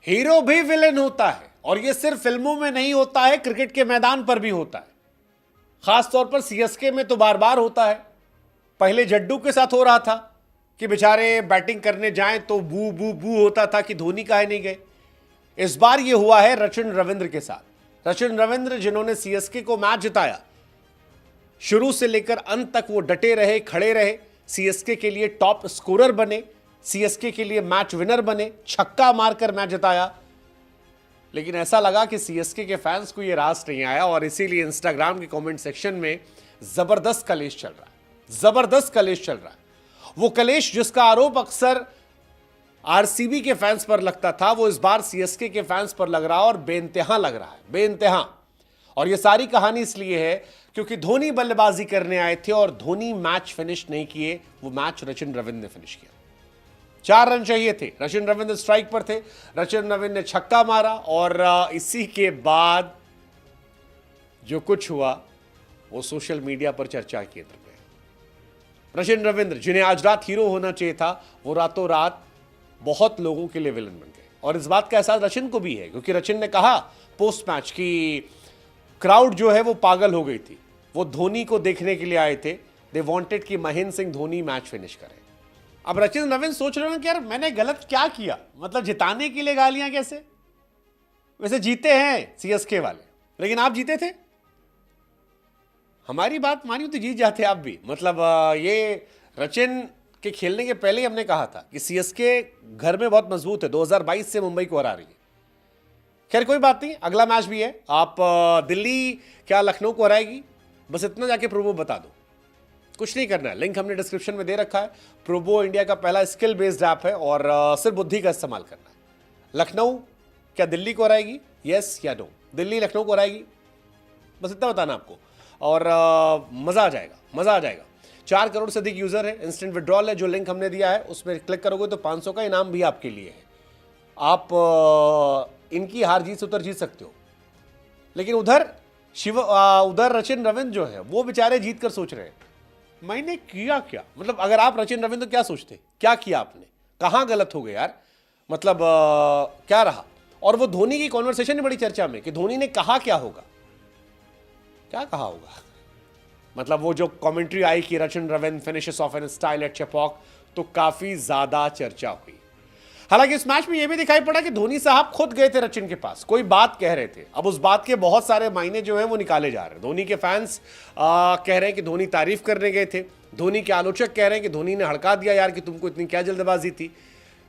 Hero भी villain होता है और यह सिर्फ फिल्मों में नहीं होता है, क्रिकेट के मैदान पर भी होता है। खासतौर पर सीएसके में तो बार बार होता है। पहले जड्डू के साथ हो रहा था कि बेचारे बैटिंग करने जाएं तो बू बू बू होता था कि धोनी काहे नहीं गए। इस बार यह हुआ है रचिन रविंद्र के साथ। रचिन रविंद्र जिन्होंने सीएसके को मैच जिताया, शुरू से लेकर अंत तक वो डटे रहे, खड़े रहे, सीएसके के लिए टॉप स्कोरर बने, सीएसके के लिए मैच विनर बने, छक्का मारकर मैच जिताया। लेकिन ऐसा लगा कि सीएसके के फैंस को यह रास नहीं आया और इसीलिए इंस्टाग्राम के कमेंट सेक्शन में जबरदस्त कलेश चल रहा है। जबरदस्त कलेश चल रहा है। वो कलेश जिसका आरोप अक्सर आरसीबी के फैंस पर लगता था, वो इस बार सीएसके के फैंस पर लग रहा है और बेइंतहा लग रहा है, बेइंतहा। और ये सारी कहानी इसलिए है क्योंकि धोनी बल्लेबाजी करने आए थे और धोनी मैच फिनिश नहीं किए। वो मैच रचिन रविंद्र ने फिनिश किया। 4 रन चाहिए थे, रचिन रविंद्र स्ट्राइक पर थे, रचिन रविंद्र ने छक्का मारा और इसी के बाद जो कुछ हुआ वो सोशल मीडिया पर चर्चा के केंद्र में। रचिन रविंद्र जिन्हें आज रात हीरो होना चाहिए था, वो रातों रात बहुत लोगों के लिए विलन बन गए। और इस बात का एहसास रचिन को भी है क्योंकि रचिन ने कहा पोस्ट मैच की क्राउड जो है वो पागल हो गई थी। वो धोनी को देखने के लिए आए थे। दे वांटेड कि महेंद्र सिंह धोनी मैच फिनिश करे। अब रचिन रविंद्र सोच रहे हो कि यार मैंने गलत क्या किया, मतलब जिताने के लिए गालियां कैसे? वैसे जीते हैं सीएसके वाले, लेकिन आप जीते थे। हमारी बात मानी तो जीत जाते आप भी। मतलब ये रचिन के खेलने के पहले ही हमने कहा था कि सीएसके घर में बहुत मजबूत है, 2022 से मुंबई को हरा रही है। खैर कोई बात नहीं, अगला मैच भी है। आप दिल्ली क्या लखनऊ को हराएगी, बस इतना जाके प्रोबो बता दो, कुछ नहीं करना है। लिंक हमने डिस्क्रिप्शन में दे रखा है। प्रोबो इंडिया का पहला स्किल बेस्ड ऐप है और सिर्फ बुद्धि का इस्तेमाल करना है। लखनऊ क्या दिल्ली को हराएगी, यस या नो? दिल्ली लखनऊ को हराएगी, बस इतना बताना आपको और मजा आ जाएगा, मजा आ जाएगा। 4 करोड़ से अधिक यूजर है। इंस्टेंट विड्रॉल है, जो लिंक हमने दिया है उसमें क्लिक करोगे तो 500 का इनाम भी आपके लिए है। आप इनकी हार जीत से उतर जीत सकते हो। लेकिन उधर रचिन रविंद्र जो है वो बेचारे जीत कर सोच रहे हैं मैंने किया क्या। मतलब अगर आप रचिन रविंद्र क्या सोचते, क्या किया आपने, कहां गलत हो गए यार, मतलब क्या रहा। और वो धोनी की कॉन्वर्सेशन बड़ी चर्चा में कि धोनी ने कहा क्या होगा, क्या कहा होगा। मतलब वो जो कमेंट्री आई कि Rachin Ravindra finishes off an style at Chepauk, तो काफी ज्यादा चर्चा हुई। हालांकि इस मैच में यह भी दिखाई पड़ा कि धोनी साहब खुद गए थे रचिन के पास, कोई बात कह रहे थे। अब उस बात के बहुत सारे मायने जो है वो निकाले जा रहे हैं। धोनी के फैंस कह रहे हैं कि धोनी तारीफ करने गए थे, धोनी के आलोचक कह रहे हैं कि धोनी ने हड़का दिया यार कि तुमको इतनी क्या जल्दबाजी थी।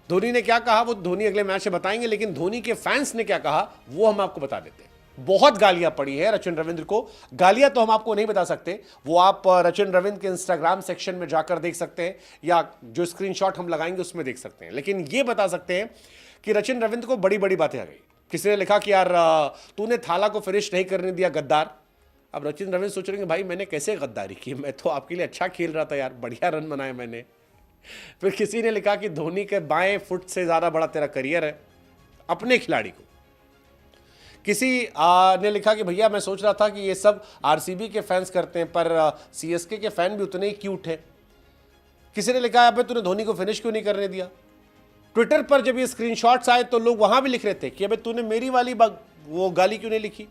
धोनी ने क्या कहा वो धोनी अगले मैच में बताएंगे, लेकिन धोनी के फैंस ने क्या कहा वो हम आपको बता देते हैं। बहुत गालियां पड़ी है रचिन रविंद्र को। गालियां तो हम आपको नहीं बता सकते, वो आप रचिन रविंद्र के इंस्टाग्राम सेक्शन में जाकर देख सकते हैं या जो स्क्रीनशॉट हम लगाएंगे उसमें देख सकते हैं। लेकिन ये बता सकते हैं कि रचिन रविंद्र को बड़ी बड़ी बातें आ गई। किसी ने लिखा कि यार तूने थाला को फिनिश नहीं करने दिया, गद्दार। अब रचिन रविंद्र सोच रहे हैं भाई मैंने कैसे गद्दारी की, मैं तो आपके लिए अच्छा खेल रहा था यार, बढ़िया रन बनाए मैंने। फिर किसी ने लिखा कि धोनी के बाएं फुट से ज्यादा बड़ा तेरा करियर है, अपने खिलाड़ी को। किसी ने लिखा कि भैया मैं सोच रहा था कि ये सब आरसीबी के फैंस करते हैं पर सीएसके के फैन भी उतने ही क्यूट हैं। किसी ने लिखा अबे तूने धोनी को फिनिश क्यों नहीं करने दिया। ट्विटर पर जब ये स्क्रीनशॉट्स आए तो लोग वहां भी लिख रहे थे कि अबे तूने मेरी वाली वो गाली क्यों नहीं लिखी,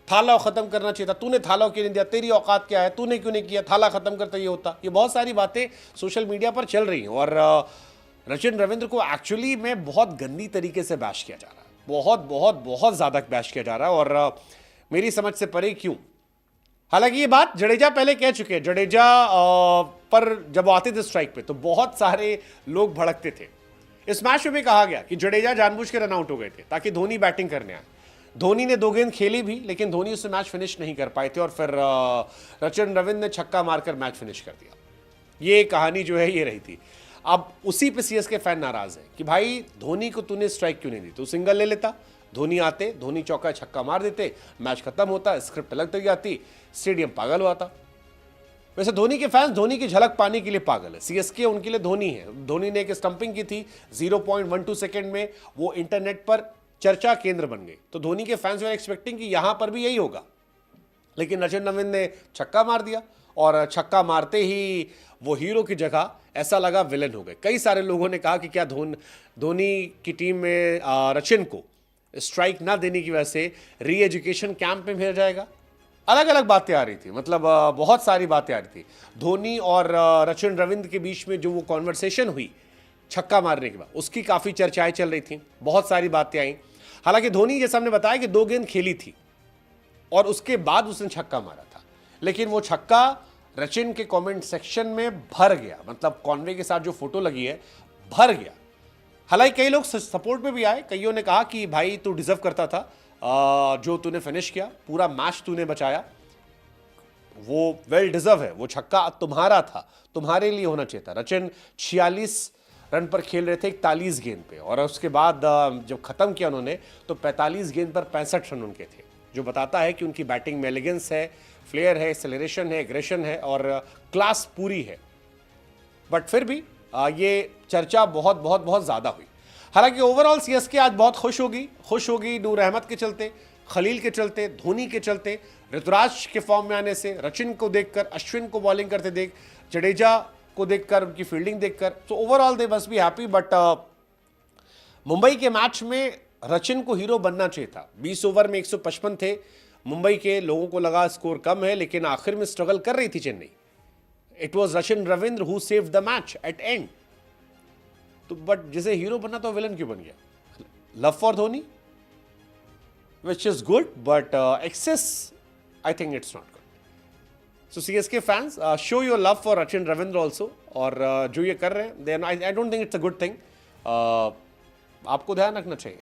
थाला खत्म करना चाहिए था, तूने थाला क्यों नहीं दिया, तेरी औकात क्या है, तूने क्यों नहीं किया, थाला खत्म करता ये होता। ये बहुत सारी बातें सोशल मीडिया पर चल रही हैं और रचिन रविंद्र को एक्चुअली में बहुत गंदी तरीके से बैश किया जा रहा है, बहुत बहुत बहुत ज्यादा बैश किया जा रहा है और मेरी समझ से परे क्यों। हालांकि ये बात जडेजा पहले कह चुके हैं। जडेजा पर जब आते थे स्ट्राइक पे तो बहुत सारे लोग भड़कते थे। इस मैच में भी कहा गया कि जडेजा जानबूझ के रन आउट हो गए थे ताकि धोनी बैटिंग करने आए। धोनी ने 2 गेंद खेली भी, लेकिन धोनी उससे मैच फिनिश नहीं कर पाए थे और फिर रचिन रविंद्र ने छक्का मारकर मैच फिनिश कर दिया। ये कहानी जो है ये रही थी। अब उसी पे सीएसके फैन नाराज है कि भाई धोनी को तूने स्ट्राइक क्यों नहीं दी, तू सिंगल ले लेता, धोनी आते, धोनी चौका छक्का मार देते, मैच खत्म होता, स्क्रिप्ट अलग तक आती, स्टेडियम पागल हुआ था। वैसे धोनी के फैंस धोनी की झलक पाने के लिए पागल है। सीएसके उनके लिए धोनी है। धोनी ने एक स्टंपिंग की थी 0.12 सेकंड में, वो इंटरनेट पर चर्चा केंद्र बन गई। तो धोनी के फैंस वर एक्सपेक्टिंग कि यहां पर भी यही होगा, लेकिन रचिन रविंद्र ने छक्का मार दिया और छक्का मारते ही वो हीरो की जगह ऐसा लगा विलन हो गए। कई सारे लोगों ने कहा कि क्या धोनी की टीम में रचिन को स्ट्राइक ना देने की वजह से री एजुकेशन कैंप में भेजा जाएगा। अलग अलग बातें आ रही थी, मतलब बहुत सारी बातें आ रही थी। धोनी और रचिन रविंद्र के बीच में जो वो कॉन्वर्सेशन हुई छक्का मारने के बाद, उसकी काफ़ी चर्चाएं चल रही थी, बहुत सारी बातें आई। हालांकि धोनी जैसे हमने बताया कि 2 गेंद खेली थी और उसके बाद उसने छक्का मारा था, लेकिन वो छक्का रचिन के कमेंट सेक्शन में भर गया, मतलब कॉन्वे के साथ जो फोटो लगी है भर गया। हालांकि कई लोग सपोर्ट में भी आए, कईयों ने कहा कि भाई तू डिजर्व करता था, जो तूने फिनिश किया, पूरा मैच तूने बचाया, वो वेल डिजर्व है, वो छक्का तुम्हारा था, तुम्हारे लिए होना चाहिए था। रचिन 46 रन पर खेल रहे थे 41 गेंद पे, और उसके बाद जब खत्म किया उन्होंने तो 45 गेंद पर 65 रन उनके थे, जो बताता है कि उनकी बैटिंग में एलिगेंस है, फ्लेयर है, एक्सेलरेशन है, एग्रेशन है और क्लास पूरी है। बट फिर भी ये चर्चा बहुत बहुत बहुत ज़्यादा हुई। हालांकि ओवरऑल सीएसके आज बहुत खुश होगी नूर अहमद के चलते, खलील के चलते, धोनी के चलते, ऋतुराज के फॉर्म में आने से, रचिन को देखकर, अश्विन को बॉलिंग करते देख, जडेजा को देखकर, उनकी फील्डिंग देखकर, तो overall they must be happy. But Mumbai के मैच में रचिन को हीरो बनना चाहिए था। 20 ओवर में 155 थे, मुंबई के लोगों को लगा स्कोर कम है, लेकिन आखिर में स्ट्रगल कर रही थी Chennai. It was Rachin Ravindra who saved the match at end. तो बट जिसे हीरो बनना तो विलन क्यों बन गया? Love for Dhoni which is good, but excess I think it's not good. So CSK fans, show your love for Rachin Ravindra also, और जो ये कर रहे हैं then I don't think it's a good thing. आपको ध्यान रखना चाहिए।